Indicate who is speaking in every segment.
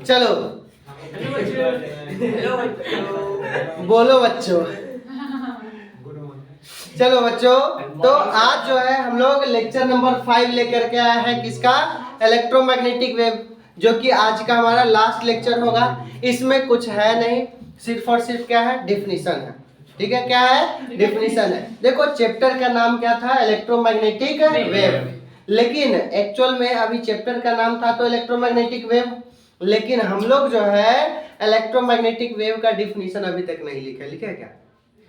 Speaker 1: चलो बोलो बच्चों। चलो बच्चों, तो आज जो है हम लोग लेक्चर नंबर 5 लेकर के आए हैं, किसका? इलेक्ट्रोमैग्नेटिक वेव, जो कि आज का हमारा लास्ट लेक्चर होगा। इसमें कुछ है नहीं, सिर्फ और सिर्फ क्या है? डेफिनेशन है। ठीक है, क्या है? डेफिनेशन है। देखो चैप्टर का नाम क्या था? Electromagnetic wave. लेकिन एक्चुअल में अभी चैप्टर का नाम था तो इलेक्ट्रोमैग्नेटिक वेव, लेकिन हम लोग जो है इलेक्ट्रोमैग्नेटिक वेव का डेफिनेशन अभी तक नहीं लिखे। लिखे क्या?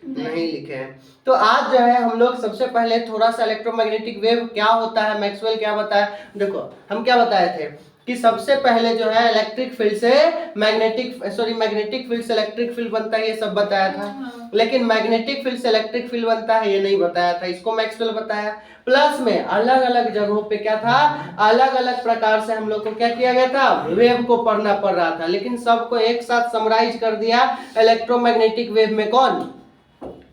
Speaker 1: नहीं लिखे हैं। तो आज जो है हम लोग सबसे पहले थोड़ा सा इलेक्ट्रोमैग्नेटिक वेव क्या होता है, मैक्सवेल क्या बताया। देखो हम क्या बताए थे कि सबसे पहले जो है इलेक्ट्रिक फील्ड से मैग्नेटिक फील्ड से इलेक्ट्रिक फील्ड बनता है, ये सब बताया था। लेकिन मैग्नेटिक फील्ड से इलेक्ट्रिक फील्ड बनता है ये नहीं बताया था, इसको मैक्सवेल बताया। प्लस में अलग अलग जगहों पे क्या था, अलग अलग प्रकार से हम लोग को क्या किया गया था, वेव को पढ़ना पड़ रहा था। लेकिन सबको एक साथ समराइज कर दिया इलेक्ट्रोमैग्नेटिक वेव में। कौन?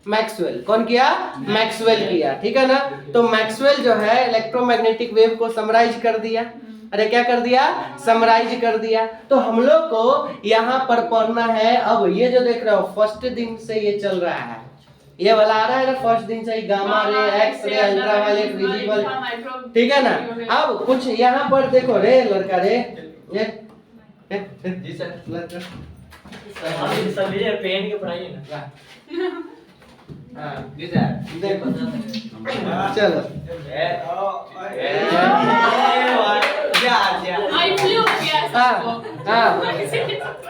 Speaker 1: मैक्सवेल। कौन किया? मैक्सवेल किया। ठीक है ना। तो मैक्सवेल जो है इलेक्ट्रोमैग्नेटिक वेव को समराइज कर दिया। अरे क्या कर दिया? समराइज कर दिया। तो हम लोग को यहाँ पर पढ़ना है। अब ये जो देख रहे हो फर्स्ट दिन से ये चल रहा है, ये वाला आ रहा है ना, फर्स्ट दिन से gamma ray, X ray, ultraviolet, visible. ठीक है ना। अब कुछ यहाँ पर देखो रे लड़का रे,
Speaker 2: जी सर।
Speaker 1: सब
Speaker 2: ये पेन की पढ़ाई है ना। जी सर।
Speaker 1: देखो चलो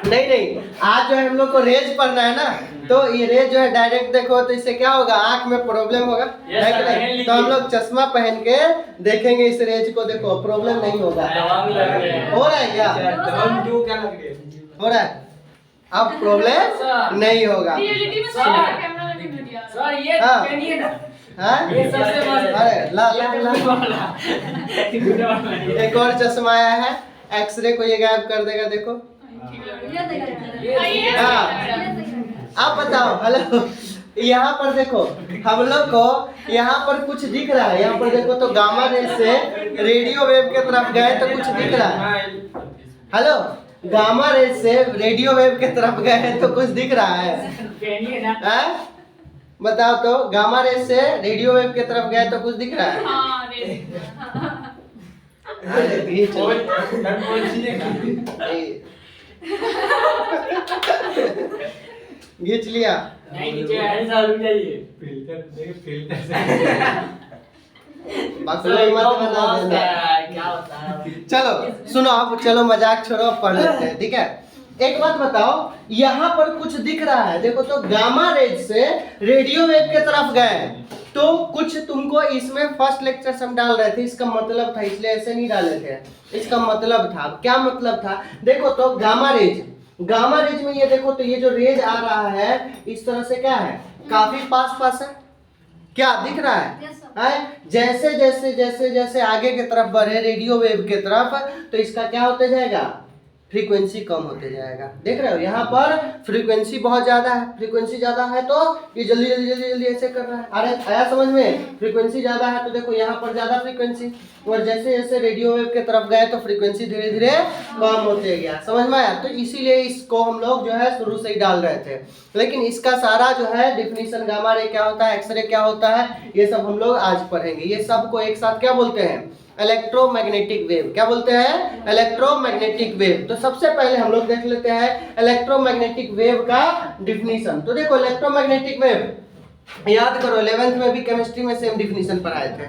Speaker 1: नहीं आज जो है हम लोग को रेज पढ़ना है ना, तो ये रेज जो है डायरेक्ट देखो तो इससे क्या होगा, आंख में प्रॉब्लम होगा। तो हम लोग चश्मा पहन के देखेंगे इस रेज को, देखो प्रॉब्लम नहीं होगा। हो रहा है क्या? हो रहा है, अब प्रॉब्लम नहीं होगा।
Speaker 2: सर ये पहनिए ना।
Speaker 1: हाँ?
Speaker 2: ये सबसे मस्त।
Speaker 1: अरे ला एक और चश्मा आया है, एक्सरे को ये गायब कर देगा। देखो आप बताओ। हेलो, यहाँ पर देखो हम लोग को यहाँ पर कुछ दिख रहा है। यहाँ पर देखो तो गामा रे से रेडियो वेव के तरफ गए तो कुछ दिख रहा है। हेलो, गामा रे से रेडियो वेव के तरफ गए तो कुछ दिख रहा है। बताओ तो, गामा रे से रेडियो वेव के तरफ गए तो कुछ दिख रहा है? खींच लिया।
Speaker 2: नहीं नीचे ऐसा रुक जाइए। फिल्टर क्या होता है?
Speaker 1: चलो सुनो, अब चलो मजाक छोड़ो, पढ़ लेते हैं। ठीक है, एक बात बताओ, यहाँ पर कुछ दिख रहा है। देखो तो गामा रेज से रेडियो वेव के तरफ गए तो कुछ तुमको इसमें फर्स्ट लेक्चर से हम डाल रहे थे, इसका मतलब था, इसलिए ऐसे नहीं डाले थे। इसका मतलब था, क्या मतलब था? देखो तो गामा रेज में ये देखो तो ये जो रेज आ रहा है इस तरह से क्या है, काफी पास है। क्या दिख रहा है? जैसे जैसे जैसे जैसे आगे की तरफ बढ़े रेडियो वेव के तरफ, तो इसका क्या होते जाएगा, फ्रीक्वेंसी कम होते जाएगा। देख रहे हो यहाँ पर फ्रीक्वेंसी बहुत ज्यादा है। फ्रीक्वेंसी ज्यादा है तो ये जल्दी जल्दी जल्दी जल्दी ऐसे कर रहा है। अरे आया समझ में? फ्रीक्वेंसी ज्यादा है तो देखो यहाँ पर ज्यादा फ्रीक्वेंसी, और जैसे जैसे रेडियो वेव के तरफ गए तो फ्रीक्वेंसी धीरे धीरे कम होते गया। समझ में आया? तो इसीलिए इसको हम लोग जो है शुरू से ही डाल रहे थे। लेकिन इसका सारा जो है डिफिनीशन, गामा रे क्या होता है, एक्सरे क्या होता है, ये सब हम लोग आज पढ़ेंगे। ये सब को एक साथ क्या बोलते हैं? Electromagnetic wave. क्या बोलते हैं? Electromagnetic wave. तो सबसे पहले हम लोग देख लेते हैं इलेक्ट्रोमैग्नेटिक वेव का डिफिनीशन। तो देखो इलेक्ट्रोमैग्नेटिक वेव याद करो, 11th में भी केमिस्ट्री में सेम डिफिनीशन पढ़ाए थे।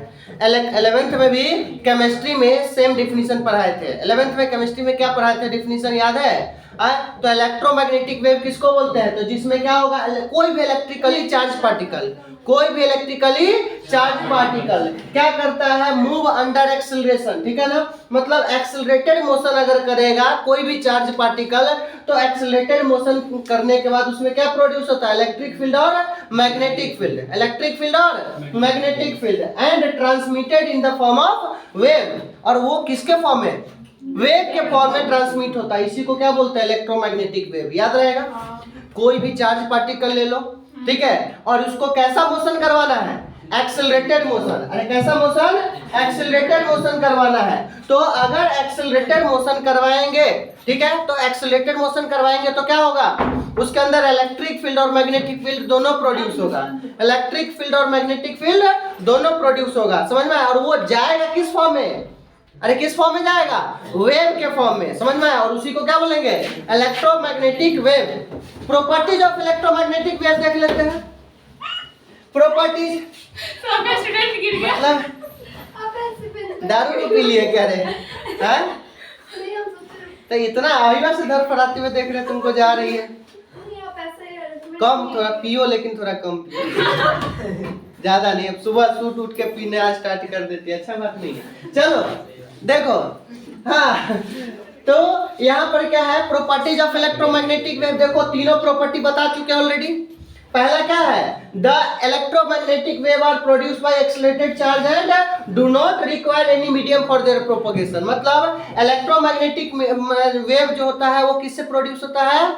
Speaker 1: 11th में भी केमिस्ट्री में सेम डिफिनीशन पढ़ाए थे। 11th में केमिस्ट्री में क्या पढ़ाए थे, डिफिनीशन याद है? तो इलेक्ट्रोमैग्नेटिक वेव किसको बोलते हैं? तो जिसमें क्या होगा, कोई भी इलेक्ट्रिकली चार्ज पार्टिकल, कोई भी इलेक्ट्रिकली चार्ज पार्टिकल क्या करता है, मूव अंडर एक्सेलरेशन। ठीक है ना, मतलब एक्सेलरेटेड मोशन अगर करेगा कोई भी चार्ज पार्टिकल, तो एक्सेलरेटेड मोशन करने के बाद उसमें क्या प्रोड्यूस होता है, इलेक्ट्रिक फील्ड और मैग्नेटिक फील्ड, इलेक्ट्रिक फील्ड और magnetic field, and transmitted in the form of wave. और वो किसके फॉर्म में, वेव के फॉर्म में ट्रांसमिट होता है। इसी को क्या बोलते हैं, इलेक्ट्रोमैग्नेटिक वेव। याद रहेगा, कोई भी चार्ज पार्टिकल ले लो, ठीक है, और उसको कैसा मोशन करवाना है, एक्सेलरेटेड मोशन। अरे कैसा मोशन? एक्सेलरेटेड मोशन करवाना है। तो अगर एक्सेलरेटेड मोशन करवाएंगे, ठीक है, तो एक्सेलरेटेड मोशन करवाएंगे तो क्या होगा? उसके अंदर इलेक्ट्रिक फील्ड और मैग्नेटिक फील्ड दोनों प्रोड्यूस होगा। इलेक्ट्रिक फील्ड और मैग्नेटिक फील्ड दोनों प्रोड्यूस होगा, समझ में आया? और वो जाएगा किस फॉर्म में? अरे किस फॉर्म में जाएगा? वेव के फॉर्म में, समझ में आया? और उसी को क्या बोलेंगे? Electromagnetic wave. Properties of electromagnetic wave देख लेते हैं। प्रॉपर्टीज मतलब दारू भी पी लिए क्या रे? हैं? तो इतना आईवा से दर फराते हुए देख रहे तुमको जा रही है। कम थोड़ा पियो, लेकिन थोड़ा कम पियो, ज्यादा नहीं। अब सुबह सूट उठ के पीने आज स्टार्ट कर देती है, अच्छा बात नहीं है। चलो देखो, हाँ, तो यहाँ पर क्या है? Properties of electromagnetic wave. देखो तीनों प्रॉपर्टी बता चुके ऑलरेडी। पहला क्या है? The electromagnetic wave are produced by accelerated charge and do not require any medium for their propagation. मतलब इलेक्ट्रोमैग्नेटिक वेव जो होता है वो किससे प्रोड्यूस होता है?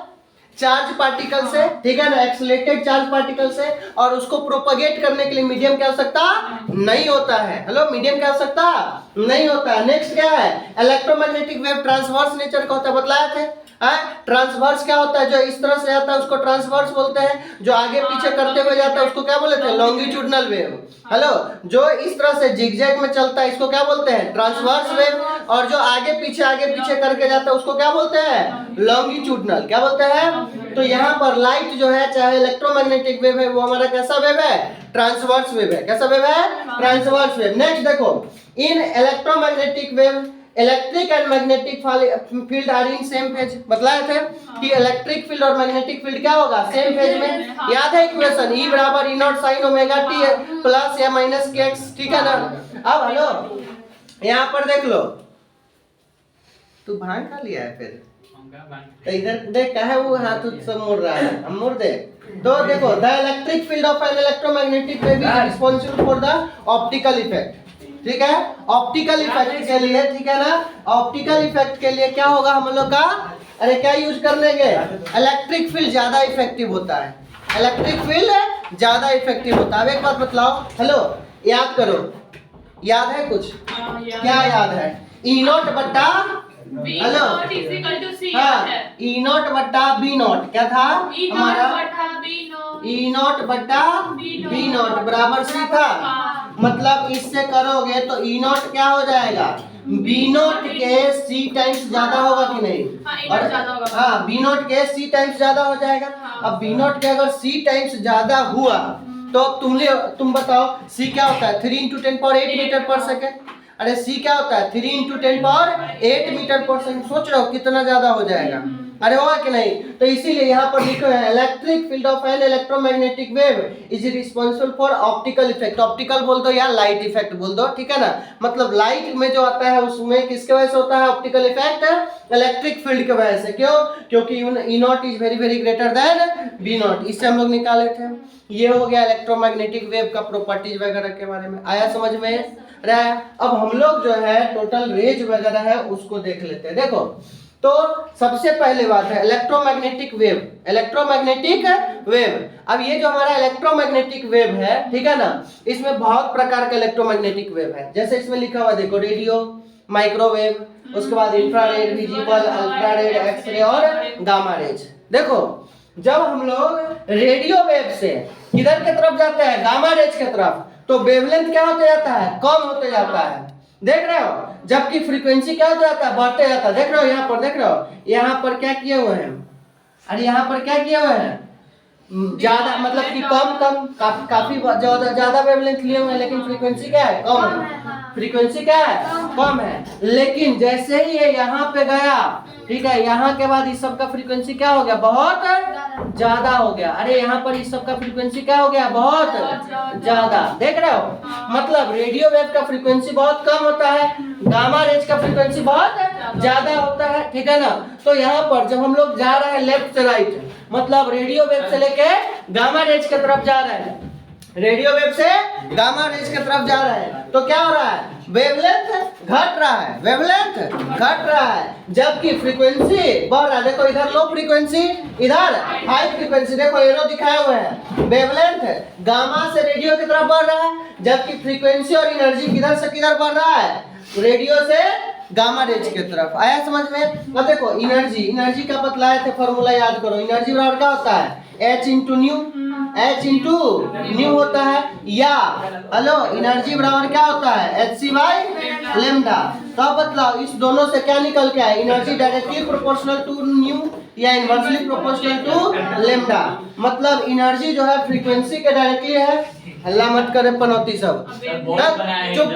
Speaker 1: चार्ज पार्टिकल से, ठीक है ना, एक्सेलरेटेड चार्ज पार्टिकल से। और उसको प्रोपगेट करने के लिए मीडियम की आवश्यकता नहीं होता है। हेलो, मीडियम की आवश्यकता नहीं होता है। नेक्स्ट क्या है? इलेक्ट्रोमैग्नेटिक वेव ट्रांसवर्स नेचर का होता है, बतलाए थे। ट्रांसवर्स क्या होता है? जो इस तरह से आता है उसको ट्रांसवर्स बोलते हैं। जो आगे पीछे करते हुए जाता है उसको क्या बोलते हैं? Longitudinal wave. हेलो, जो इस तरह से जिगजैग में चलता है इसको क्या बोलते हैं? Transverse wave. और जो आगे पीछे करके जाता है उसको क्या बोलते हैं? लॉन्गिट्यूडनल। क्या बोलते हैं? तो यहाँ पर लाइट जो है, चाहे इलेक्ट्रोमैग्नेटिक वेव है, वो हमारा कैसा वेव है? ट्रांसवर्स वेव है। कैसा वेव है? Transverse wave. नेक्स्ट देखो, in electromagnetic wave electric and magnetic field are in same phase. बतलाए थे कि इलेक्ट्रिक फील्ड और मैग्नेटिक फील्ड क्या होगा? सेम फेज में। याद है इक्वेशन? E बराबर E naught sine omega t plus या माइनस के x, ठीक है ना? अब हेलो, यहाँ पर देख लो, तू भांग खा लिया है फिर? तो इधर देख, क्या है वो हाथ सब मुड़ रहा है, हम मुड़ दे। तो देखो, the electric field of an electromagnetic wave is responsible for the optical effect. ठीक है, ऑप्टिकल इफेक्ट के लिए, ठीक है ना, ऑप्टिकल इफेक्ट के लिए क्या होगा हम लोग का? अरे क्या यूज करने के? इलेक्ट्रिक फील्ड ज्यादा इफेक्टिव होता है। इलेक्ट्रिक फील्ड ज्यादा इफेक्टिव होता है। अब एक बात बतलाओ, हेलो, याद करो, याद है कुछ? क्या याद है? ई नॉट बट्टा, हेलो, हाँ, ई नॉट बट्टा बी नॉट क्या था हमारा? ई नॉट बट्टा बी नॉट बराबर सी था। मतलब इससे करोगे तो ई नॉट क्या हो जाएगा? बी नॉट के सी टाइम्स ज्यादा होगा कि नहीं? और हाँ, बी नॉट के सी टाइम्स ज्यादा हो जाएगा। अब बी नॉट के अगर सी टाइम्स ज्यादा हुआ तो तुम बताओ सी क्या होता है? 3 × 10⁸ मीटर पर सेकेंड। अरे सी क्या होता है? 3 × 10⁸ मीटर पर सेकेंड। सोच रहे हो कितना ज्यादा हो जाएगा? अरे होगा कि नहीं? तो इसीलिए यहाँ पर लिखो है, electric field of an electromagnetic wave is responsible for optical effect. Optical बोल दो या लाइट इफेक्ट बोल दो, ठीक है ना? मतलब लाइट में जो आता है उसमें किसके वजह से होता है ऑप्टिकल इफेक्ट? इलेक्ट्रिक फील्ड की वजह से। क्यों? क्योंकि E naught is very very greater than B naught. इससे हम लोग निकाले थे। ये हो गया इलेक्ट्रोमैग्नेटिक वेव का प्रॉपर्टीज वगैरह के बारे में। आया समझ में? रहा। अब हम लोग जो है टोटल रेज वगैरह है उसको देख लेते हैं। देखो, तो सबसे पहले बात है इलेक्ट्रोमैग्नेटिक वेव। इलेक्ट्रोमैग्नेटिक वेव, अब ये जो हमारा इलेक्ट्रोमैग्नेटिक वेव है, ठीक है ना, इसमें बहुत प्रकार के इलेक्ट्रोमैग्नेटिक वेव है। जैसे इसमें लिखा हुआ देखो, रेडियो, माइक्रोवेव, उसके बाद इंफ्रारेड, विजिबल, अल्ट्रारेड, एक्सरे और गामा रेज। देखो, जब हम लोग रेडियो वेव से किधर की तरफ जाते हैं? गामा रेज की तरफ, तो वेवलेंथ क्या होते जाता है? कम होते जाता है। देख रहे हो? जबकि फ्रीक्वेंसी क्या होता जाता है? बढ़ते जाता है। देख रहे हो यहाँ पर? देख रहे हो यहाँ पर क्या किए हुए हैं? अरे यहाँ पर क्या किए हुए हैं? ज्यादा, मतलब कि काफी ज्यादा वेवलेंथ लिए हुए हैं, लेकिन फ्रीक्वेंसी क्या है? कम है। फ्रीक्वेंसी क्या है? कम है। लेकिन जैसे ही ये यहाँ पे गया, ठीक है, यहाँ के बाद इस सब का फ्रीक्वेंसी क्या हो गया? बहुत ज्यादा हो गया। अरे यहाँ पर इस सब का फ्रीक्वेंसी क्या हो गया? बहुत ज्यादा। देख रहे हो? मतलब रेडियो वेव का फ्रीक्वेंसी बहुत कम होता है, गामा रेज का फ्रीक्वेंसी बहुत ज्यादा होता है, ठीक है ना? तो यहाँ पर जब हम लोग जा रहे हैं लेफ्ट से राइट, मतलब रेडियो वेव से लेके गामा रेज की तरफ जा रहे हैं, रेडियो वेव से गामा रेज की तरफ जा रहा है, तो क्या हो रहा है, वेवलेंथ घट रहा है, वेवलेंथ घट रहा है, जबकि फ्रीक्वेंसी बढ़ रहा है। देखो इधर लो फ्रीक्वेंसी, इधर हाई फ्रीक्वेंसी, देखो एरो दिखाए हुए हैं। वेवलेंथ गामा से रेडियो की तरफ बढ़ रहा है, जबकि फ्रीक्वेंसी और एनर्जी किधर से किधर बढ़ रहा है, रेडियो से गामा रेज की तरफ। आया समझ में? अब देखो एनर्जी का बतलाए थे, फॉर्मूला याद करो। एनर्जी बराबर क्या होता है, H into new, H into new होता है, या हेलो एनर्जी बराबर क्या होता है, Hc बाई लेमडा। तो अब बतलाओ इस दोनों से क्या निकल के आए, energy directly proportional to nu या इनवर्सली प्रोपोर्शनल टू लेमडा। मतलब एनर्जी जो है फ्रीक्वेंसी के डायरेक्टली है। हल्ला मत करे पनौती सब, चुप,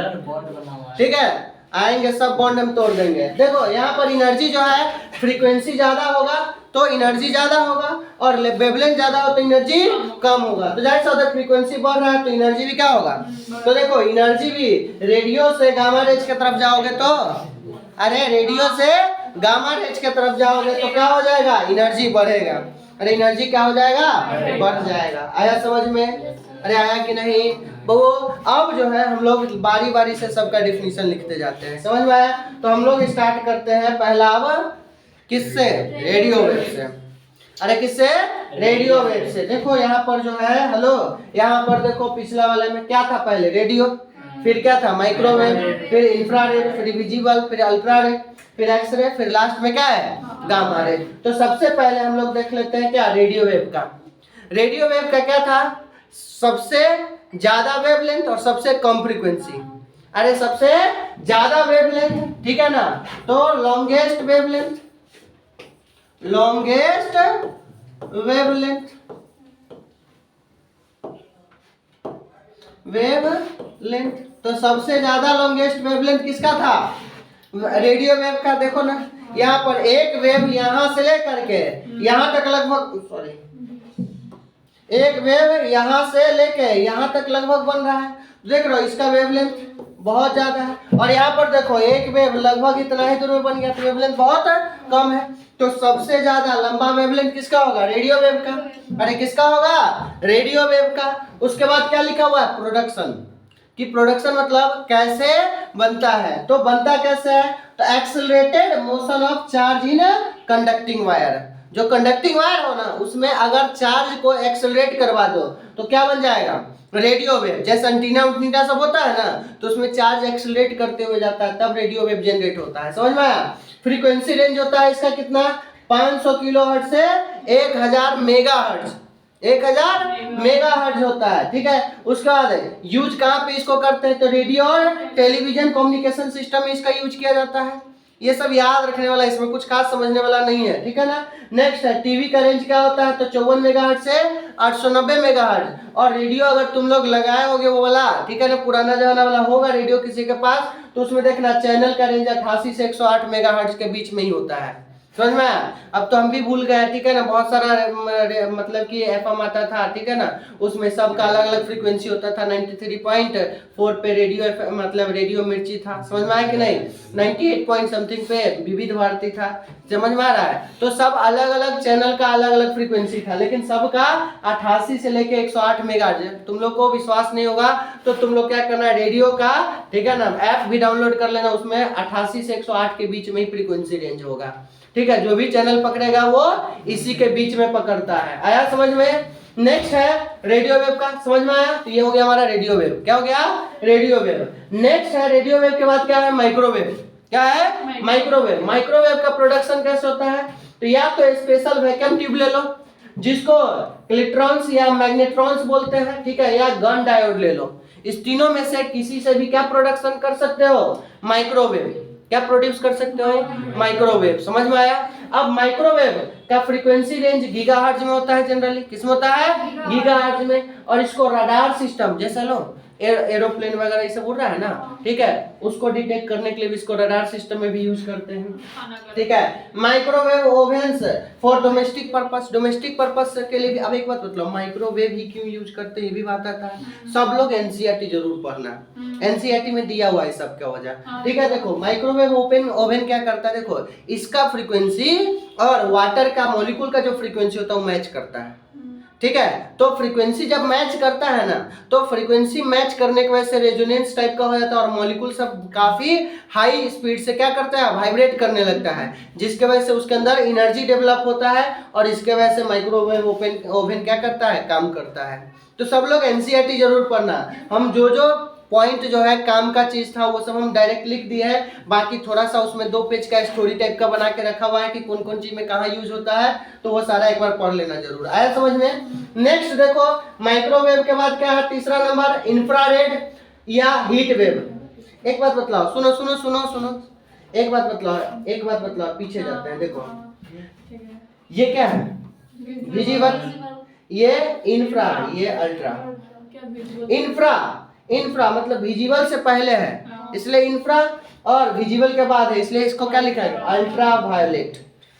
Speaker 1: ठीक है। आएंगे सब बॉन्ड हम तोड़ देंगे। देखो यहाँ पर एनर्जी जो है फ्रीक्वेंसी ज्यादा होगा तो एनर्जी ज्यादा होगा, और वेवलेंथ ज्यादा हो तो एनर्जी कम होगा। तो जाहिर सा उधर फ्रीक्वेंसी बढ़ रहा है तो एनर्जी भी क्या होगा। तो देखो एनर्जी भी रेडियो से गामा रेज की तरफ जाओगे तो, अरे रेडियो से गामा रेज की तरफ जाओगे तो क्या हो जाएगा, एनर्जी बढ़ेगा। अरे एनर्जी क्या हो जाएगा, बढ़ जाएगा। आया समझ में? अरे आया कि नहीं वो? अब जो है हम लोग बारी बारी से सबका डिफिनीशन लिखते जाते हैं, समझ में आया? तो हम लोग स्टार्ट करते हैं पहला अब किससे, रेडियो वेव से। अरे किससे, रेडियो वेव से। देखो यहाँ पर जो है, हेलो यहाँ पर देखो पिछला वाले में क्या था, पहले रेडियो, फिर क्या था माइक्रोवेव, फिर इंफ्रारेड, फिर विजिबल, फिर अल्ट्रारेड, फिर एक्सरे, फिर लास्ट में क्या है, गामा रे। तो सबसे पहले हम लोग देख लेते हैं क्या, रेडियो वेव का। रेडियो वेव का क्या था, सबसे ज्यादा वेवलेंथ और सबसे कम फ्रीक्वेंसी। अरे सबसे ज्यादा वेवलेंथ, ठीक है ना, तो longest wavelength, longest wavelength, wavelength. तो सबसे ज्यादा लॉन्गेस्ट वेवलेंथ किसका था, रेडियो वेव का। देखो ना यहाँ पर एक वेव यहाँ से लेकर के यहाँ तक लगभग, सॉरी, एक वेव यहाँ से लेके यहाँ तक लगभग बन रहा है। देख रहे हो इसका वेवलेंथ बहुत ज्यादा है, और यहाँ पर देखो एक वेव लगभग इतना ही दूर में बन गया, तो वेवलेंथ बहुत कम है। तो सबसे ज्यादा लंबा वेवलेंथ किसका होगा, रेडियो वेव का। अरे किसका होगा, रेडियो वेव का। उसके बाद क्या लिखा हुआ है, प्रोडक्शन, कि प्रोडक्शन मतलब कैसे बनता है। तो बनता कैसे है, तो accelerated motion of charge in conducting wire. जो कंडक्टिंग वायर हो ना उसमें अगर चार्ज को एक्सेलरेट करवा दो तो क्या बन जाएगा, रेडियो वेव। जैसे एंटीना उंटीना सब होता है ना, तो उसमें चार्ज एक्सेलरेट करते हुए जाता है, तब रेडियो वेव जनरेट होता है। समझ में आया? फ्रीक्वेंसी रेंज होता है इसका कितना, 500 किलोहर्ट्ज से 1000 मेगाहर्ट्ज, 1000 मेगाहर्ट्ज होता है, ठीक है। उसके बाद यूज कहाँ पे इसको करते हैं, तो रेडियो और टेलीविजन कम्युनिकेशन सिस्टम में इसका यूज किया जाता है। ये सब याद रखने वाला, इसमें कुछ खास समझने वाला नहीं है, ठीक है ना। नेक्स्ट है टीवी का रेंज क्या होता है, तो 54 मेगाहर्ट्ज से 890 मेगाहर्ट्ज। और रेडियो अगर तुम लोग लगाए होगे वो वाला, ठीक है ना, पुराना जमाना वाला होगा रेडियो किसी के पास, तो उसमें देखना चैनल का रेंज 88 से 108 मेगाहर्ट्ज के बीच में ही होता है। समझ में आया? अब तो हम भी भूल गए, ठीक है ना। बहुत सारा मतलब कि एफएम आता था, ठीक है ना, उसमें सबका अलग अलग फ्रीक्वेंसी होता था। 93.4 पे रेडियो मतलब रेडियो मिर्ची था, समझ में आया कि नहीं। 98 पॉइंट समथिंग पे विविध भारती था, समझ में आ रहा है। तो सब अलग अलग चैनल का अलग अलग फ्रीक्वेंसी था, लेकिन सबका 88 से लेके 108 मेगाहर्ट्ज। तुम लोग को विश्वास नहीं होगा तो तुम लोग क्या करना है, रेडियो का, ठीक है ना, ऐप भी डाउनलोड कर लेना, उसमें 88 से 108 के बीच में ही फ्रीक्वेंसी रेंज होगा, ठीक है। जो भी चैनल पकड़ेगा वो इसी के बीच में पकड़ता है। आया समझ में? नेक्स्ट है रेडियो वेव का, समझ में आया? तो ये हो गया हमारा रेडियो वेव। क्या हो गया, रेडियो वेव। नेक्स्ट है रेडियो वेव के बाद क्या है, माइक्रोवेव। क्या है, माइक्रोवेव। माइक्रोवेव का प्रोडक्शन कैसे होता है, तो या तो स्पेशल वैक्यूम ट्यूब ले लो जिसको इलेक्ट्रॉन्स या मैग्नेट्रॉन्स बोलते हैं, ठीक है, या गन डायोड ले लो। इस तीनों में से किसी से भी क्या प्रोडक्शन कर सकते हो, माइक्रोवेव। क्या प्रोड्यूस कर सकते हो, माइक्रोवेव। समझ में आया? अब माइक्रोवेव का फ्रीक्वेंसी रेंज गीगाहर्ट्ज में होता है, जनरली किस में होता है, गीगाहर्ट्ज में। और इसको रडार सिस्टम, जैसे लो एरोप्लेन वगैरह ये सब उड़ रहा है ना, ठीक है, उसको डिटेक्ट करने के लिए भी इसको रडार सिस्टम में भी यूज करते हैं, ठीक है। Microwave Owens for domestic purpose, domestic purpose के लिए भी। अब एक बात मतलब माइक्रोवेव ही क्यों यूज करते हैं, ये भी बात आता है। सब लोग एनसीईआरटी जरूर पढ़ना, एनसीईआरटी में दिया हुआ है सब क्या वजह, ठीक है। देखो माइक्रोवेव ओवन क्या करता है, देखो इसका फ्रीक्वेंसी और वाटर का मॉलिक्यूल का जो फ्रीक्वेंसी होता है वो मैच करता है, ठीक है। तो फ्रीक्वेंसी जब मैच करता है ना, तो फ्रीक्वेंसी मैच करने की वजह से रेजोनेंस टाइप का हो जाता है और मॉलिक्यूल सब काफी हाई स्पीड से क्या करता है, वाइब्रेट करने लगता है, जिसके वजह से उसके अंदर एनर्जी डेवलप होता है और इसके वजह से माइक्रोवेव ओवन क्या करता है, काम करता है। तो सब लोग एनसीईआरटी जरूर पढ़ना। हम जो जो पॉइंट जो है काम का चीज था वो सब हम डायरेक्ट लिख दिए है, बाकी थोड़ा सा उसमें 2 पेज का स्टोरी टाइप का बना के रखा हुआ है कि कौन कौन चीज में कहाँ यूज होता है, तो वो सारा एक बार पढ़ लेना जरूर। आया समझ में? नेक्स्ट देखो, माइक्रोवेव के बाद क्या है, तीसरा नंबर इंफ्रारेड या हीट वेव। एक बात बतलाओ, सुनो सुनो सुनो सुनो, एक बात बतलाओ, पीछे जाते हैं। देखो ये क्या है, विजिबल, ये इंफ्रा, ये अल्ट्रा। इंफ्रा मतलब विजिबल से पहले है, इसलिए इंफ्रा, और विजिबल के बाद है, इसलिए इसको क्या लिखा है, अल्ट्रा वायलेट।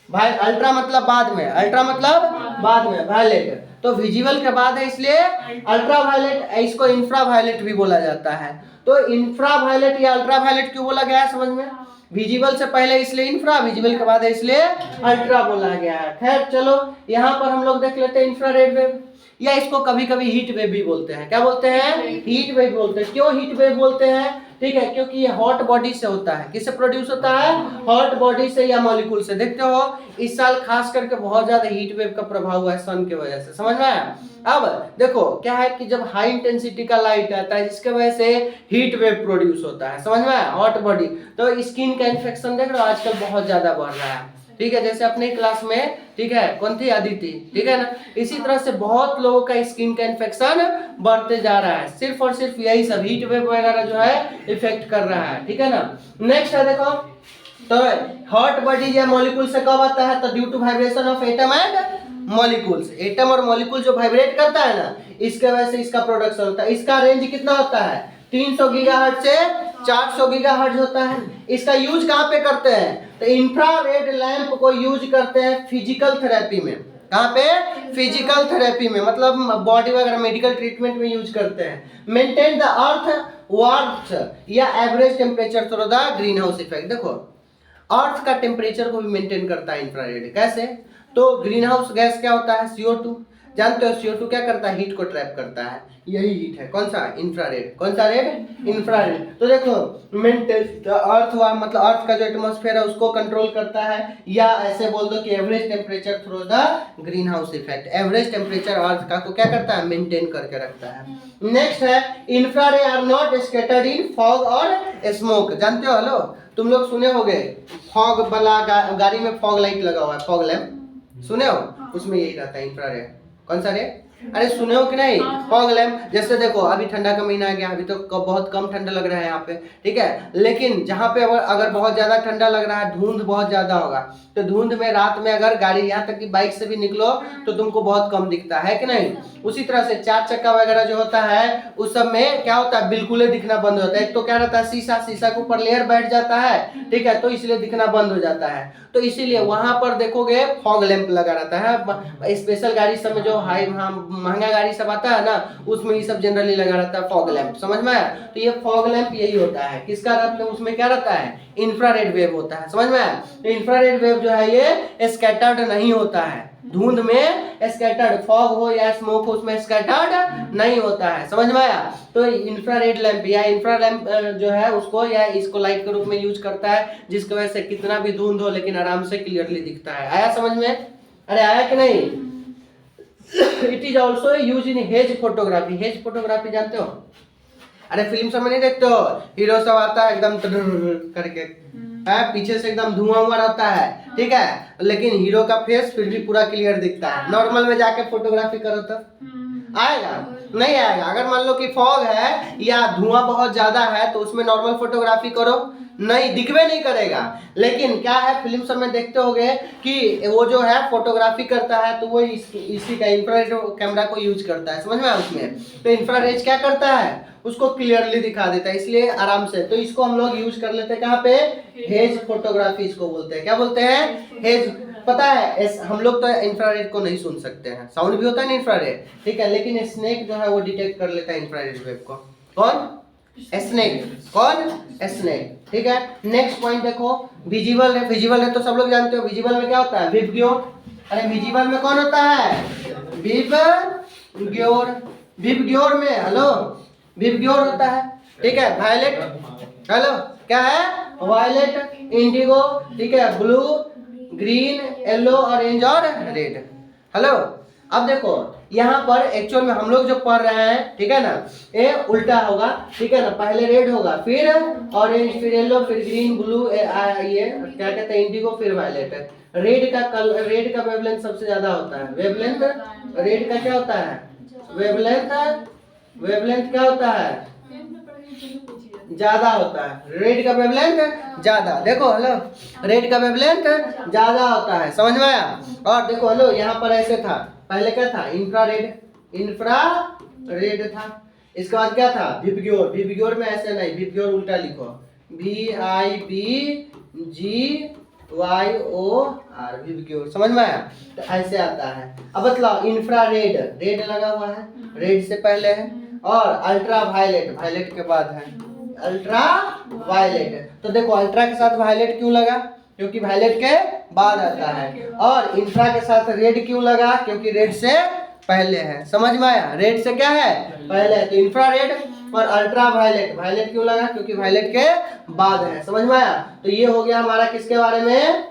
Speaker 1: भाई अल्ट्रा मतलब बाद में, अल्ट्रा मतलब बाद में, वायलेट तो विजिबल के बाद है, इसलिए अल्ट्रा वायलेट, इसको इंफ्रा वायलेट भी बोला जाता है। तो इंफ्रा वायलेट या अल्ट्रा वायलेट क्यों बोला गया है, समझ में? विजिबल से पहले इसलिए इंफ्रा, विजिबल के बाद है इसलिए अल्ट्रा बोला गया है। खैर चलो, यहाँ पर हम लोग देख लेते हैं इंफ्रारेड वेव, या इसको कभी कभी हीट वेव भी बोलते हैं। क्या बोलते हैं? हीट वेव बोलते हैं। क्यों हीट वेव बोलते हैं? ठीक है, क्योंकि ये हॉट बॉडी से होता है। किससे प्रोड्यूस होता है? हॉट बॉडी से या मॉलिक्यूल से। देखते हो इस साल खास करके बहुत ज्यादा हीट वेव का प्रभाव हुआ है सन की वजह से, समझ में आया? अब देखो क्या है कि जब हाई इंटेंसिटी का लाइट आता है जिसके वजह से हीट वेव प्रोड्यूस होता है, समझ में आया? हॉट बॉडी, तो स्किन का इन्फेक्शन देख रहे हो आजकल बहुत ज्यादा बढ़ रहा है, ठीक है। जैसे अपने क्लास में, ठीक है, कौन थी, अदिति, ठीक है ना, इसी तरह से बहुत लोगों का स्किन का इन्फेक्शन बढ़ते जा रहा है, सिर्फ और सिर्फ यही सब हीट वेव वगैरह जो है इफेक्ट कर रहा है, ठीक है ना। नेक्स्ट है देखो, तो हॉट बॉडी या मॉलिक्यूल से कब आता है, तो due to vibration of atom and molecules. Atom और मॉलिक्यूल जो वाइब्रेट करता है ना, इसके वजह से इसका प्रोडक्शन होता है। इसका रेंज कितना होता है, 300 गीगाहर्ट्ज से 400 गीगाहर्ट्ज होता है। इसका यूज कहाँ पे करते हैं, तो इंफ्रारेड लैंप को यूज करते हैं फिजिकल थेरेपी में। कहाँ पे? फिजिकल थेरेपी में, मतलब बॉडी वगैरह मेडिकल ट्रीटमेंट में यूज करते हैं। मेंटेन द अर्थ वार्म्थ या average temperature through the greenhouse effect. देखो अर्थ का टेम्परेचर को भी मेंटेन करता है इंफ्रारेड। कैसे? तो ग्रीन हाउस गैस क्या होता है, CO2, जानते हो CO2 क्या करता है, हीट को ट्रैप करता है, यही हीट है। कौन सा? इंफ्रारेड। कौन सा रेड? इंफ्रारेड। तो देखो मेंटेन अर्थ मतलब अर्थ का जो एटमॉस्फेयर है उसको कंट्रोल करता है, या ऐसे बोल दो कि average temperature through the greenhouse effect. Average temperature earth का को क्या करता है, मेंटेन करके रखता है। नेक्स्ट है infrared are not scattered in fog और स्मोक। जानते हो, हेलो तुम लोग सुने होगे फॉग वाला गाड़ी में फॉग लाइट लगा हुआ है, फॉग लैंप, सुने हो? उसमें यही रहता है इंफ्रारेड। कौन सा रे? अरे सुने हो कि नहीं? Fog lamp. जैसे देखो अभी ठंडा का महीना आ गया, अभी तो बहुत कम ठंडा लग रहा है यहाँ पे, ठीक है, लेकिन जहाँ पे अगर बहुत ज्यादा ठंडा लग रहा है, धुंध बहुत ज्यादा होगा, तो धुंध में रात में अगर गाड़ी, यहाँ तक कि बाइक से भी निकलो तो तुमको बहुत कम दिखता है कि नहीं। उसी तरह से 4 चक्का वगैरह जो होता है उस सब में क्या होता है, बिल्कुल ही दिखना बंद हो जाता है। एक तो क्या रहता है, शीशा के ऊपर लेयर बैठ जाता है, ठीक है, तो इसलिए दिखना बंद हो जाता है। तो इसीलिए वहां पर देखोगे फॉग लैंप लगा रहता है। स्पेशल गाड़ी सब में जो हाई महंगा गाड़ी सब आता है ना, उसमें ये सब जनरली लगा रहता है फॉग लैंप, समझ में आया? तो ये फॉग लैंप यही होता है, किसका रहता है, उसमें क्या रहता है, इंफ्रारेड वेव होता है, समझ में आया? तो इंफ्रारेड वेव जो है ये स्कैटर्ड नहीं होता है, धुंध में स्कैटर्ड, फॉग हो या स्मोक हो उसमें स्कैटर्ड नहीं होता है, समझ में आया? तो इंफ्रारेड लैंप या इंफ्रा लैंप जो है उसको या इसको लाइट के रूप में यूज करता है, जिसकी वजह से कितना भी धुंध हो लेकिन आराम से क्लियरली दिखता है। आया समझ में? अरे आया कि नहीं? It is also use in hedge photography. Hedge photography जानते हो? अरे फिल्म सब में नहीं देखते हो, हीरो सब आता है एकदम करके, है पीछे से एकदम धुआं हुआ रहता है, ठीक है, लेकिन हीरो का फेस फिर भी पूरा क्लियर दिखता है। नॉर्मल में जाके फोटोग्राफी करो तो आएगा? नहीं आएगा। अगर मान लो कि फॉग है या धुआं बहुत ज्यादा है तो उसमें नॉर्मल फोटोग्राफी करो, नहीं दिखवे नहीं करेगा। लेकिन क्या है, फिल्म सब में देखते होगे कि वो जो है फोटोग्राफी करता है तो वो इसी का इंफ्रारेड कैमरा को यूज करता है, समझ में? उसमें तो इंफ्रारेड क्या करता है, उसको क्लियरली दिखा देता है, इसलिए आराम से। तो इसको हम लोग यूज कर लेते हैं कहाँ पे, हेज फोटोग्राफी इसको बोलते हैं। क्या बोलते हैं? हेज। पता है हम लोग तो इंफ्रारेड को नहीं सुन सकते हैं, साउंड भी होता है ना इंफ्रारेड, ठीक है, लेकिन स्नेक जो है वो डिटेक्ट कर लेता है इंफ्रारेड वेव को। कौन? स्नेक। कौन? स्नेक, ठीक है। नेक्स्ट पॉइंट देखो, विजिबल है। विजिबल है तो सब लोग जानते हो, विजिबल में क्या होता है, विबग्यो। अरे विजिबल में कौन होता है, विबग्यो, ग्योर, विबग्योर में हेलो विबग्योर होता है, ठीक है। वायलेट, हेलो क्या है, वायलेट, इंडिगो, ठीक है, ब्लू, ग्रीन, येलो, ऑरेंज और रेड। हेलो अब देखो यहाँ पर एक्चुअल में हम लोग जो पढ़ रहे हैं, ठीक है ना, ये उल्टा होगा, ठीक है ना। पहले रेड होगा, फिर ऑरेंज, फिर येलो, फिर ग्रीन, ब्लू, ये क्या कहते हैं, इंडिगो, फिर वायलेट। रेड का वेवलेंथ सबसे ज्यादा होता है। वेवलेंथ रेड का क्या होता है, वेवलेंथ क्या होता है, ज्यादा होता है। रेड का वेवलेंथ ज्यादा, देखो हेलो रेड का वेवलेंथ ज्यादा होता है, समझ में आया। और देखो हेलो यहाँ पर ऐसे था, पहले क्या था, इंफ्रारेड था। इसके बाद क्या था, विबग्योर में ऐसे नहीं, विबग्योर उल्टा लिखो, VIBGYOR, विबग्योर, समझ में आया। तो ऐसे आता है। अब बतलाओ इंफ्रारेड, रेड लगा हुआ है, रेड से पहले है, और अल्ट्रा वायलेट के बाद है अल्ट्रा वायलेट। तो देखो अल्ट्रा के साथ वायलेट क्यों लगा, क्योंकि वायलेट के बाद आता है। और इंफ्रा के साथ रेड क्यों लगा, क्योंकि रेड से पहले है, समझ में आया। रेड से क्या है, पहले है, तो इंफ्रारेड। और अल्ट्रा वायलेट क्यों लगा, क्योंकि वायलेट के बाद है, समझ में आया। तो ये हो गया हमारा किसके बारे में,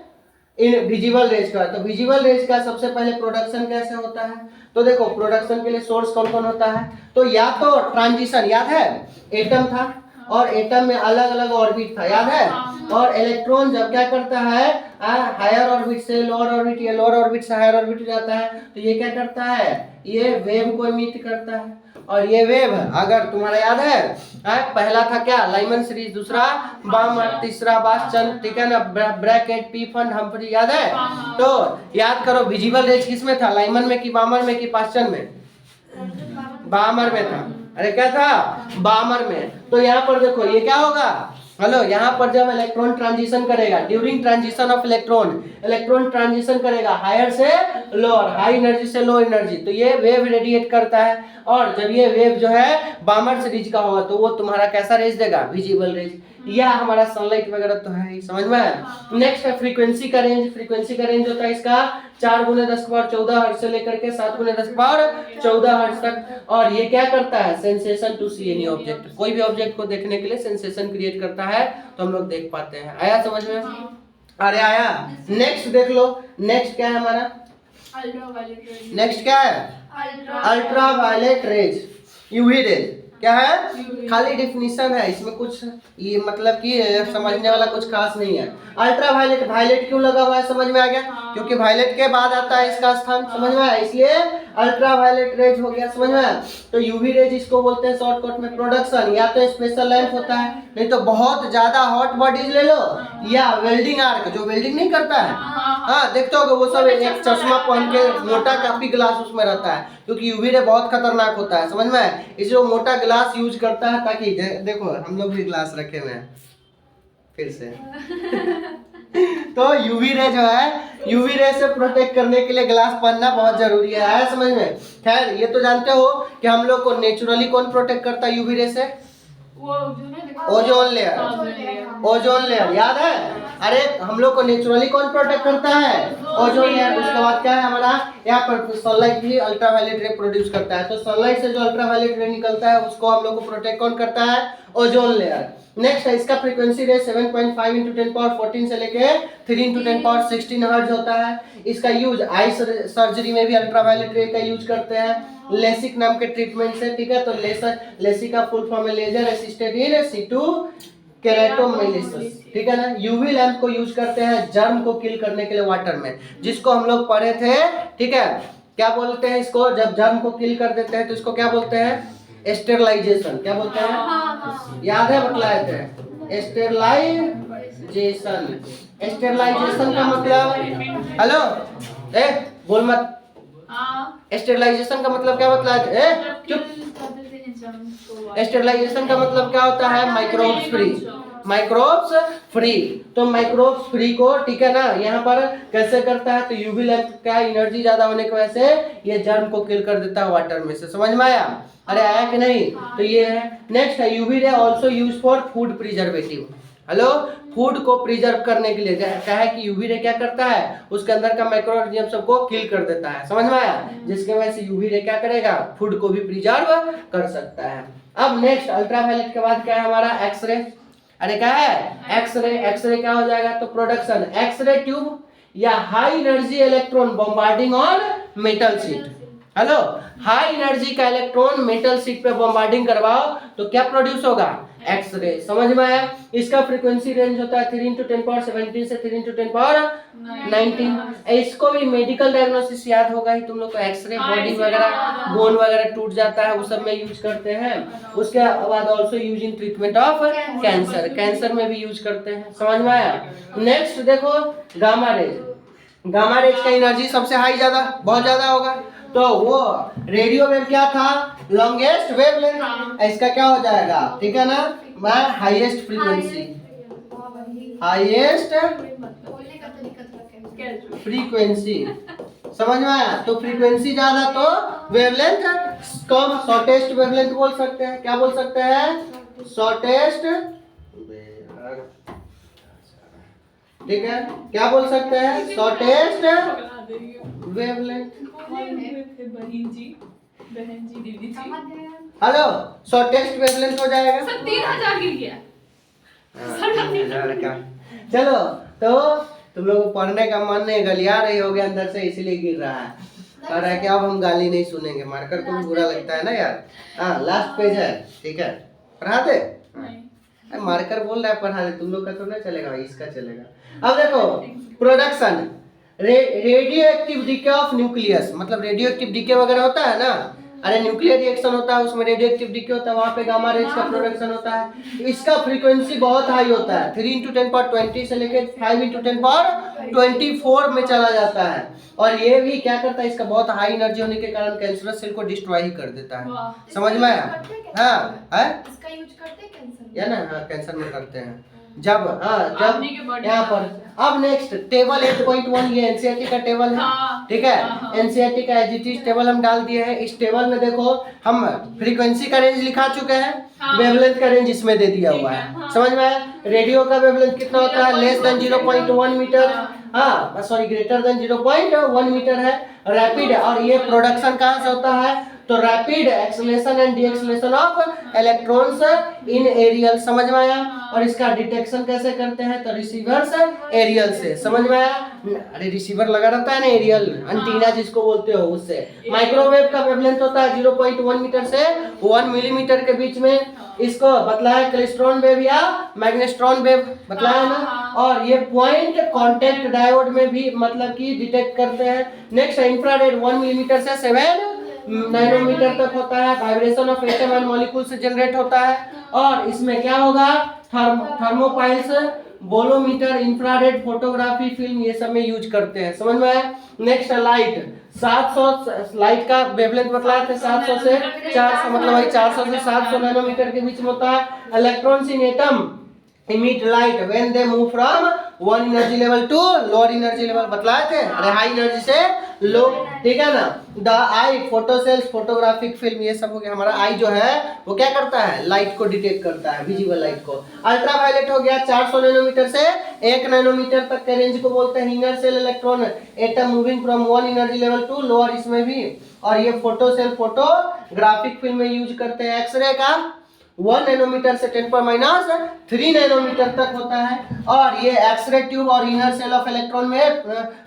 Speaker 1: इन विजिबल रेज का। तो विजिबल रेज का सबसे पहले प्रोडक्शन कैसे होता है, तो देखो प्रोडक्शन के लिए सोर्स कौन कौन होता है, तो या तो ट्रांजिशन, याद है एटम था और एटम में अलग अलग ऑर्बिट था, याद है। और इलेक्ट्रॉन जब क्या करता है, हायर ऑर्बिट से लोअर ऑर्बिट या लोअर ऑर्बिट से हायर ऑर्बिट जाता है, तो ये क्या करता है, ये वेव को इमिट करता है। और ये वेव अगर तुम्हारा याद है, पहला था क्या, लाइमन सीरीज, दूसरा बामर, तीसरा बास्चन, ठीक है ना, ब्रैकेट, पीफन, हम्फ्री, याद है। तो याद करो विजिबल रेज किस में था, लाइमन में कि बामर में कि पास्चन में, बामर में था। अरे क्या था, बामर में। तो यहाँ पर देखो ये क्या होगा, हेलो यहाँ पर जब इलेक्ट्रॉन ट्रांजिशन करेगा, during transition of electron transition करेगा हायर से लोअर, हाई एनर्जी से लो एनर्जी, तो ये वेव रेडिएट करता है। और जब ये वेव जो है बामर सीरीज का होगा तो वो तुम्हारा कैसा रेज देगा, विजिबल रेज, या हमारा सनलाइट वगैरह तो है ही, समझ में आया। नेक्स्ट है फ्रीक्वेंसी का रेंज होता है इसका 4 × 10⁻14 हर्ट्ज से लेकर के 7 × 10⁻14 हर्ट्ज तक। और ये क्या करता है, sensation to see any object, कोई भी ऑब्जेक्ट को देखने के लिए सेंसेशन क्रिएट करता है, तो हम लोग देख पाते हैं। आया समझ में, अरे आया। नेक्स्ट देख लो, नेक्स्ट क्या है हमारा, नेक्स्ट क्या है, ultra violet rays, UV rays, क्या है, खाली डिफिनीशन है, इसमें कुछ ये मतलब कि समझने वाला कुछ खास नहीं है। अल्ट्रा वायलेट क्यों लगा हुआ है, समझ में आ गया, क्योंकि वायलेट के बाद आता है इसका स्थान, समझ में आया, इसलिए अल्ट्रा वायलेट रेज हो गया, समझ में आया। तो यूवी रेज इसको बोलते हैं शॉर्टकट में प्रोडक्शन, या तो स्पेशल लैंप होता है, नहीं तो बहुत ज्यादा हॉट बॉडीज ले लो, या वेल्डिंग आर्क जो वेल्डिंग नहीं करता है, हाँ देखते होगे वो सब एक चश्मा पहन के मोटा काफी ग्लास उसमें रहता है, क्योंकि यूवी रे बहुत खतरनाक होता है, समझ में आया, इसलिए वो मोटा ग्लास यूज करता है, ताकि देखो हम लोग भी ग्लास रखे हुए हैं फिर से तो यूवी रे जो है, यूवी रे से प्रोटेक्ट करने के लिए ग्लास पहनना बहुत जरूरी है, आया समझ में। खैर ये तो जानते हो कि हम लोग को नेचुरली कौन प्रोटेक्ट करता है यूवी रे से, ओजोन लेयर, याद है। अरे हम लोग को नेचुरली कौन प्रोटेक्ट करता है, ओजोन लेयर। उसके बाद क्या है हमारा, यहाँ पर सनलाइट भी अल्ट्रावायलेट रे प्रोड्यूस करता है, तो सनलाइट से जो अल्ट्रावायलेट रे निकलता है उसको हम लोग को प्रोटेक्ट कौन करता है, ओजोन लेयर। नेक्स्ट है इसका फ्रीक्वेंसी रेंज 7.5 × 10⁻14 से लेके 3 × 10⁻16 हर्ट्ज होता है। इसका यूज आई सर्जरी में भी अल्ट्रावायलेट रे का यूज करते हैं, लेसिक नाम के ट्रीटमेंट से, ठीक है। तो लेसिक का फुल फॉर्म है लेजर असिस्टेड इन सिटू केराटोमाइलिसिस, ठीक है ना। यूवी लैंप को यूज करते हैं जर्म को किल करने के लिए वाटर में, जिसको हम लोग पढ़े थे, ठीक है। क्या बोलते हैं इसको, जब जर्म को किल कर देते हैं तो इसको क्या बोलते हैं, स्टेरलाइजेशन, क्या बोलते हैं, याद है बतलाए थे, स्टेरलाइजेशन का मतलब, हेलो बोल मत, स्टेरलाइजेशन का मतलब क्या बतलाए थे, चुप। स्टेरलाइजेशन का मतलब क्या होता है, माइक्रोब्स फ्री। तो माइक्रोब्स फ्री को, ठीक है ना, यहाँ पर कैसे करता है, तो यूवी लैंप का एनर्जी ज्यादा होने की वजह से ये जर्म को किल कर देता है वाटर में से, समझ में आया। अरे आया कि नहीं, तो ये है। नेक्स्ट है UV ray also use for food preservative, hello, food को प्रिजर्व करने के लिए क्या है कि यूवी रे क्या करता है, उसके अंदर का माइक्रो ऑर्गेनिज्म सबको किल कर देता है, समझ में आया, जिसके वजह से यूवी रे क्या करेगा, फूड को भी प्रिजर्व कर सकता है। अब नेक्स्ट अल्ट्रावायलेट के बाद क्या है हमारा, एक्सरे। अरे क्या है, एक्सरे। एक्सरे क्या हो जाएगा, तो प्रोडक्शन, एक्सरे ट्यूब या high energy electron bombarding on metal sheet. Hello, high energy का इलेक्ट्रॉन मेटल शीट पे बॉम्बार्डिंग करवाओ तो क्या प्रोड्यूस होगा, एक्सरे। समझ में आया। इसका फ्रीक्वेंसी रेंज होता है 3 × 10⁻17 से 3 × 10⁻19। इसको भी मेडिकल डायग्नोसिस याद होगा ही तुम लोग को, एक्सरे बॉडी वगैरह, बोन वगैरह टूट जाता है, उस सब में यूज करते हैं। उसके बाद also use in treatment of cancer, cancer में भी यूज करते हैं, समझ में आया। नेक्स्ट देखो गामा रेज। गामा रेज का एनर्जी सबसे हाई, ज्यादा, बहुत ज्यादा होगा, तो वो रेडियो वेव क्या था, लॉन्गेस्ट वेवलेंथ, इसका क्या हो जाएगा, ठीक है ना, मैं हाईएस्ट फ्रीक्वेंसी, हाईएस्ट फ्रीक्वेंसी, समझ में आया। तो फ्रीक्वेंसी ज्यादा तो वेवलेंथ कम, शॉर्टेस्ट वेवलेंथ बोल सकते हैं, क्या बोल सकते हैं, शॉर्टेस्ट, ठीक है, क्या बोल सकते हैं, shortest wavelength. Hello, shortest wavelength हो जाएगा,
Speaker 3: 3000 गिर गया।
Speaker 1: चलो, तो तुम लोग को पढ़ने का मन नहीं, गलिया रही होगे अंदर से, इसीलिए गिर रहा है, कह रहा है कि अब हम गाली नहीं सुनेंगे, मारकर को भी बुरा लगता है ना यार। हाँ, लास्ट पेज है, ठीक है, पढ़ा दे, मारकर बोल रहा है पढ़ा दे, तुम लोग का तो नहीं चलेगा, इसका चलेगा। अब देखो production, radio active DK of nucleus, मतलब रेडियो एक्टिव डीके वगैरह होता है ना, अरे न्यूक्लियर रिएक्शन होता है, उसमें रेडियो एक्टिव डीके होता है, वहाँ पे गामा रेज का प्रोडक्शन होता है। इसका फ्रीक्वेंसी बहुत हाई होता है, 3 × 10⁻20 से लेकर 5 × 10⁻24 में चला जाता है। और ये भी क्या करता है, इसका बहुत हाई एनर्जी होने के कारण कैंसरस सेल को डिस्ट्रॉय ही कर देता है, समझ में आया। हाँ है,
Speaker 3: इसका यूज करते हैं कैंसर
Speaker 1: या ना, हाँ कैंसर में करते हैं जब, हाँ जब यहाँ पर। अब नेक्स्ट टेबल 8.1, ये एनसीईआरटी का टेबल है, ठीक है, एनसीईआरटी का एजिटिव टेबल हम डाल दिए हैं। इस टेबल में देखो हम फ्रीक्वेंसी का रेंज लिखा चुके हैं, वेवलेंथ का रेंज इसमें दे दिया हुआ है, समझ में आया। रेडियो का वेवलेंथ कितना होता है, लेस देन 0.1 मीटर, हाँ सॉरी ग्रेटर देन 0.1 मीटर है। रैपिड, और ये प्रोडक्शन कहाँ से होता है, तो rapid acceleration and deceleration of electrons in aerial, समझ में आया। और इसका डिटेक्शन कैसे करते हैं, तो रिसीवर से, एरियल से, समझ में आया। अरे रिसीवर लगा रहता है ना, एरियल एंटीना जिसको बोलते हो, उससे। माइक्रोवेव का वेवलेंथ होता है 0.1 मीटर से 1 मिलीमीटर के बीच में, इसको बतलाया क्लेस्ट्रॉन वेव या मैग्नेस्ट्रॉन वेव बतलाया ना। और ये पॉइंट कांटेक्ट डायोड में भी मतलब कि डिटेक्ट करते हैं। नेक्स्ट इंफ्रारेड 1 मिलीमीटर से 7 नैनोमीटर तक होता है, vibration of atom and molecule से जनरेट होता है। और इसमें क्या होगा, thermopiles, bolometer, infrared photography film, ये सब में यूज करते हैं, समझ में आया। नेक्स्ट लाइट, 700 लाइट का वेवलेंथ बतलाए थे, 700 से 400, मतलब वही 400 से 700 नैनोमीटर के बीच में होता है। Electrons in atom emit light when they move from one energy level to lower energy level, बतलाए थे, अरे हाई एनर्जी से लो, ठीक है ना। द आई, फोटोसेल्स, फोटोग्राफिक फिल्म, ये सब हो गया। हमारा आई जो है वो क्या करता है, लाइट को डिटेक्ट करता है, विजिबल लाइट को। अल्ट्रावायलेट हो गया 400 नैनोमीटर से 1 नैनोमीटर तक के रेंज को बोलते हैं inner shell electron atom moving from one energy level to lower, इसमें भी। और ये फोटोसेल फोटोग्राफिक फिल्म में यूज करते हैं। एक्सरे का 1 नैनोमीटर से 10⁻³ नैनोमीटर तक होता है। और ये एक्सरे ट्यूब और इनर सेल ऑफ इलेक्ट्रॉन में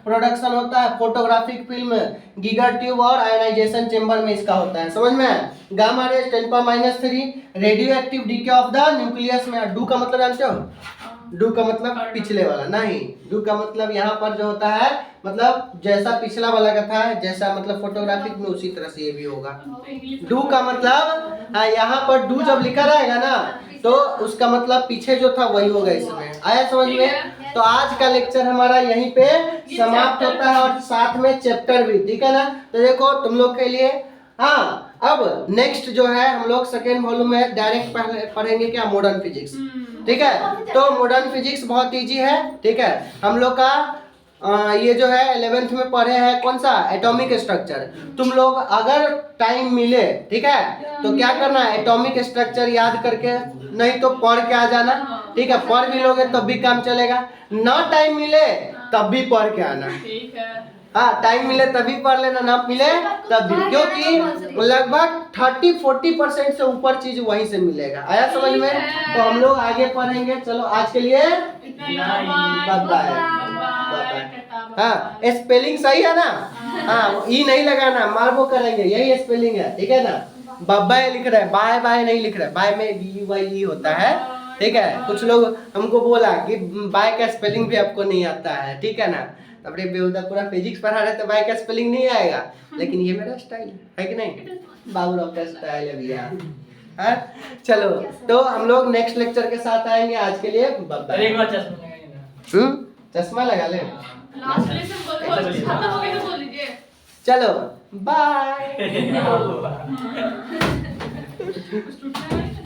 Speaker 1: प्रोडक्शन होता है। फोटोग्राफिक फिल्म गीगर ट्यूब और आयनाइजेशन चेंबर में इसका होता है, समझ में। Gamma rays 10⁻³ radio active DK of the nucleus में। डू का मतलब जानते हो, डू का मतलब पिछले वाला नहीं, डू का मतलब यहाँ पर जो होता है, मतलब जैसा पिछला वाला का था, जैसा मतलब फोटोग्राफिक में, उसी तरह से ये भी होगा। डू का मतलब यहाँ पर डू जब लिखा रहेगा ना, तो उसका मतलब पीछे जो था वही होगा इसमें। आया समझ में। तो आज का लेक्चर हमारा यहीं पे समाप्त होता है, और साथ में चैप्टर भी, ठीक है ना। तो देखो तुम लोग के लिए, हाँ अब नेक्स्ट जो है हम लोग सेकेंड वॉल्यूम में डायरेक्ट पढ़ेंगे क्या, मॉडर्न फिजिक्स, ठीक है। तो मॉडर्न फिजिक्स बहुत इजी है, ठीक है। हम लोग का ये जो है 11th में पढ़े हैं कौन सा एटॉमिक स्ट्रक्चर। तुम लोग अगर टाइम मिले ठीक है तो क्या करना है एटॉमिक स्ट्रक्चर याद करके नहीं तो पढ़ के आ जाना ठीक है। पढ़ भी लोगे तब भी काम चलेगा, ना टाइम मिले तब भी पढ़ के आना।
Speaker 3: ठीक है।
Speaker 1: हाँ टाइम मिले तभी पढ़ लेना, ना मिले तब भी, क्योंकि लगभग 30-40% से ऊपर चीज वहीं से मिलेगा। आया समझ में? तो हम लोग आगे पढ़ेंगे। चलो आज के लिए बाय बाय। हाँ स्पेलिंग सही है ना? हाँ ई नहीं लगाना, मार्बो करेंगे, यही स्पेलिंग है ठीक है ना। बाय लिख रहे हैं, बाय बाय नहीं लिख रहे, बाय में BY होता है ठीक है। कुछ लोग हमको बोला कि बाय का स्पेलिंग भी आपको नहीं आता है ठीक है ना। अपने बेहुदा पूरा फिजिक्स पढ़ा रहे तो बाय का स्पेलिंग नहीं आएगा, लेकिन ये मेरा स्टाइल है कि नहीं? बाबू राव का स्टाइल है भैया। हाँ चलो तो हम लोग नेक्स्ट लेक्चर के साथ आएंगे। आज के लिए
Speaker 2: अरे एक बार चश्मा लगाइए ना।
Speaker 1: चश्मा लगा ले।
Speaker 3: लास्ट लेसन बोल खत्म हो गया तो बोल लीजिए।
Speaker 1: चलो बाय।
Speaker 3: कुछ टूटना है।